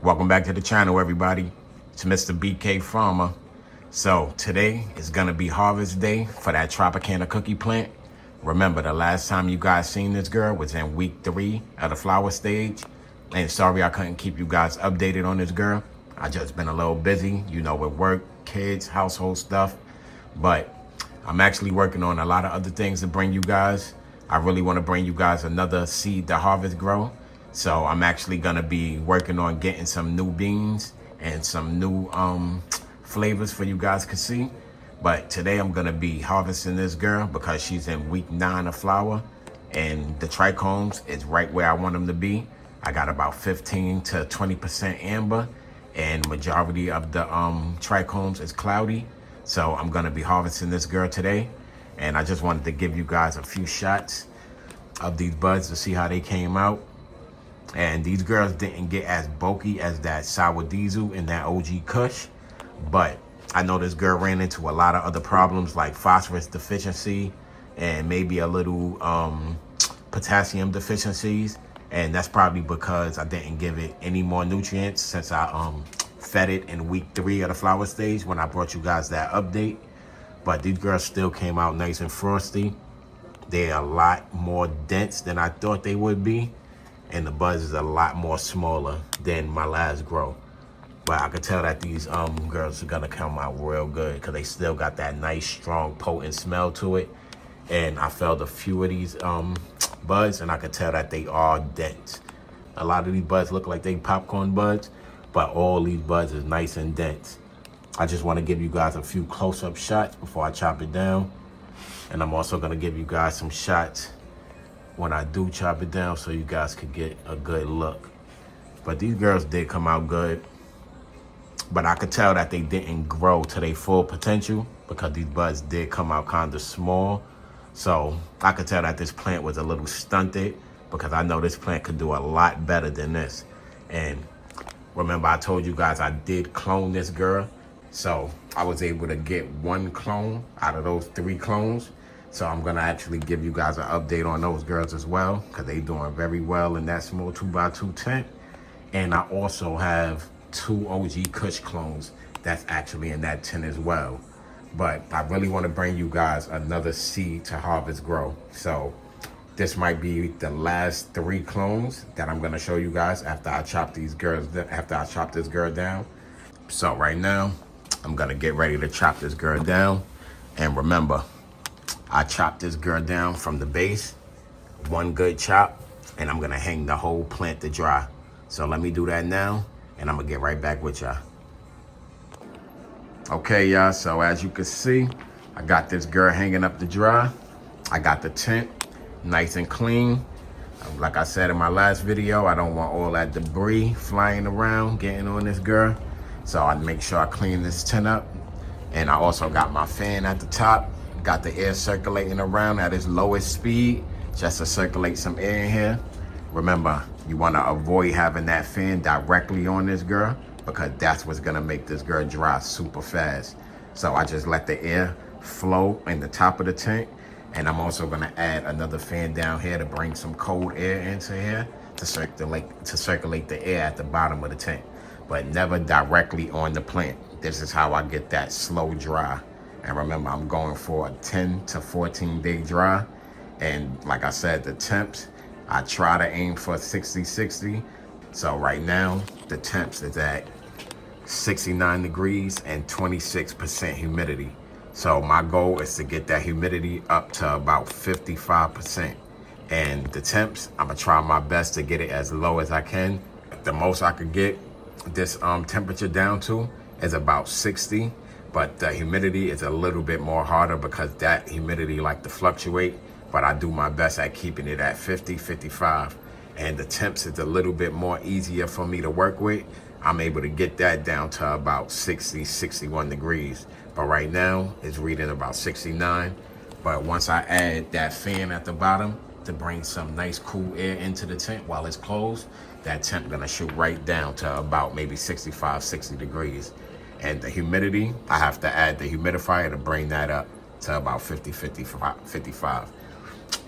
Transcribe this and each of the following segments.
Welcome back to the channel, everybody. It's Mr. BK Farmer. So today is gonna be harvest day for that Tropicana cookie plant. Remember, the last time you guys seen this girl was in week 3 of the flower stage. And sorry I couldn't keep you guys updated on this girl. I just been a little busy, you know, with work, kids, household stuff. But I'm actually working on a lot of other things to bring you guys. I really want to bring you guys another seed to harvest grow. So I'm actually gonna be working on getting some new beans and some new flavors for you guys to see. But today I'm gonna be harvesting this girl because she's in week 9 of flower, and the trichomes is right where I want them to be. I got about 15 to 20% amber, and majority of the trichomes is cloudy. So I'm gonna be harvesting this girl today, and I just wanted to give you guys a few shots of these buds to see how they came out. And these girls didn't get as bulky as that sour diesel and that OG Kush, but I know this girl ran into a lot of other problems like phosphorus deficiency and maybe a little potassium deficiencies, and that's probably because I didn't give it any more nutrients since I fed it in week 3 of the flower stage when I brought you guys that update. But these girls still came out nice and frosty. They're a lot more dense than I thought they would be, and the buds is a lot more smaller than my last grow. But I could tell that these girls are gonna come out real good because they still got that nice, strong, potent smell to it. And I felt a few of these buds, and I could tell that they are dense. A lot of these buds look like they popcorn buds, but all these buds is nice and dense. I just want to give you guys a few close-up shots before I chop it down. And I'm also gonna give you guys some shots when I do chop it down so you guys could get a good look. But these girls did come out good, but I could tell that they didn't grow to their full potential because these buds did come out kind of small. So I could tell that this plant was a little stunted because I know this plant could do a lot better than this. And remember, I told you guys I did clone this girl. So I was able to get 1 clone out of those 3 clones. So I'm gonna actually give you guys an update on those girls as well because they doing very well in that small 2x2 tent. And I also have 2 OG Kush clones that's actually in that tent as well. But I really want to bring you guys another seed to harvest grow. So this might be the last 3 clones that I'm gonna show you guys after I chop these girls, after I chop this girl down. So right now, I'm gonna get ready to chop this girl down. And remember, I chopped this girl down from the base, 1 good chop, and I'm gonna hang the whole plant to dry. So let me do that now, and I'm gonna get right back with y'all. Okay, y'all, so as you can see, I got this girl hanging up to dry. I got the tent nice and clean. Like I said in my last video, I don't want all that debris flying around, getting on this girl. So I make sure I clean this tent up. And I also got my fan at the top. Got the air circulating around at its lowest speed just to circulate some air in here. Remember, you want to avoid having that fan directly on this girl because that's what's going to make this girl dry super fast. So I just let the air flow in the top of the tank, and I'm also going to add another fan down here to bring some cold air into here to circulate the air at the bottom of the tank, but never directly on the plant. This is how I get that slow dry. And remember, I'm going for a 10 to 14 day dry. And like I said, the temps, I try to aim for 60-60. So right now, the temps is at 69 degrees and 26% humidity. So my goal is to get that humidity up to about 55%. And the temps, I'm gonna try my best to get it as low as I can. The most I could get this temperature down to is about 60. But the humidity is a little bit more harder because that humidity like to fluctuate, but I do my best at keeping it at 50, 55. And the temps is a little bit more easier for me to work with. I'm able to get that down to about 60, 61 degrees. But right now it's reading about 69. But once I add that fan at the bottom to bring some nice cool air into the tent while it's closed, that temp gonna shoot right down to about maybe 65, 60 degrees. And the humidity, I have to add the humidifier to bring that up to about 50, 55.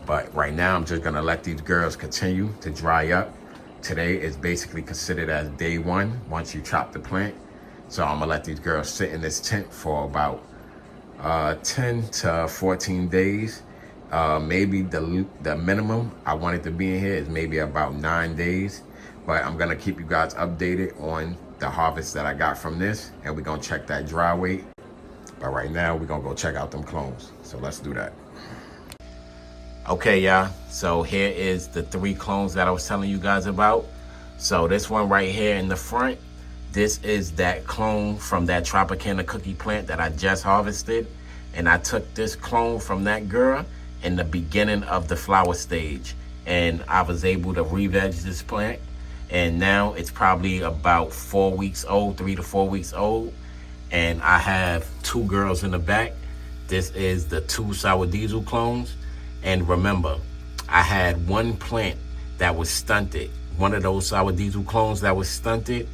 But right now, I'm just gonna let these girls continue to dry up. today is basically considered as day one once you chop the plant. So I'm gonna let these girls sit in this tent for about 10 to 14 days. Maybe the minimum I want it to be in here is maybe about 9 days. But I'm gonna keep you guys updated on the harvest that I got from this, and we're gonna check that dry weight. But right now we're gonna go check out them clones. So let's do that. Okay, y'all, so here is the 3 clones that I was telling you guys about. So this one right here in the front, this is that clone from that Tropicana cookie plant that I just harvested. And I took this clone from that girl in the beginning of the flower stage. And I was able to re-veg this plant. And now it's probably about 4 weeks old, 3 to 4 weeks old. And I have 2 girls in the back. This is the 2 sour diesel clones. And remember, I had 1 plant that was stunted. One of those sour diesel clones that was stunted.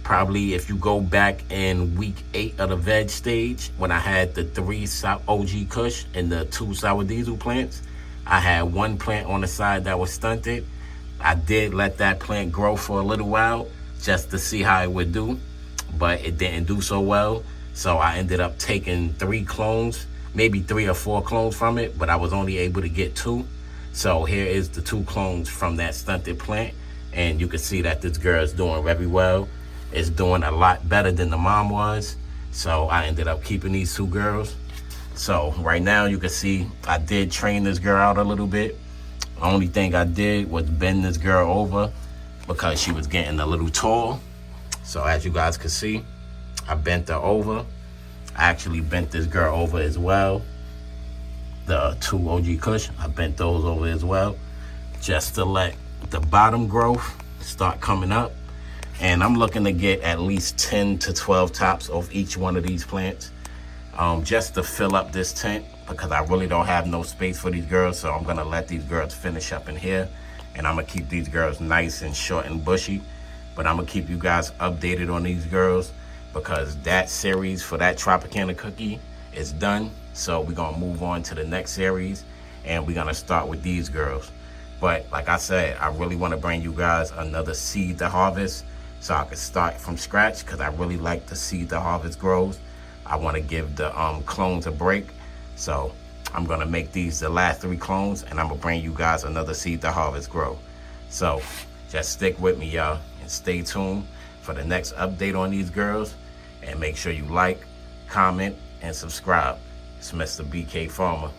Probably if you go back in week 8 of the veg stage, when I had the 3 OG Kush and the 2 sour diesel plants, I had 1 plant on the side that was stunted. I did let that plant grow for a little while just to see how it would do, but it didn't do so well. So I ended up taking 3 clones, maybe 3 or 4 clones from it, but I was only able to get 2. So here is the 2 clones from that stunted plant. And you can see that this girl is doing very well. It's doing a lot better than the mom was. So I ended up keeping these 2 girls. So right now you can see I did train this girl out a little bit. The only thing I did was bend this girl over because she was getting a little tall. So as you guys can see, I bent her over. I actually bent this girl over as well. The 2 OG Kush, I bent those over as well, just to let the bottom growth start coming up. And I'm looking to get at least 10 to 12 tops of each one of these plants, just to fill up this tent, because I really don't have no space for these girls. So I'm gonna let these girls finish up in here, and I'm gonna keep these girls nice and short and bushy. But I'm gonna keep you guys updated on these girls, because that series for that Tropicana cookie is done. So we're gonna move on to the next series, and we're gonna start with these girls. But like I said, I really wanna bring you guys another seed to harvest, so I can start from scratch, because I really like the seed to harvest grows. I wanna give the clones a break. So I'm gonna make these the last 3 clones, and I'm gonna bring you guys another seed to harvest grow. So just stick with me, y'all, and stay tuned for the next update on these girls. And make sure you like, comment, and subscribe. It's Mr. BK Farmer.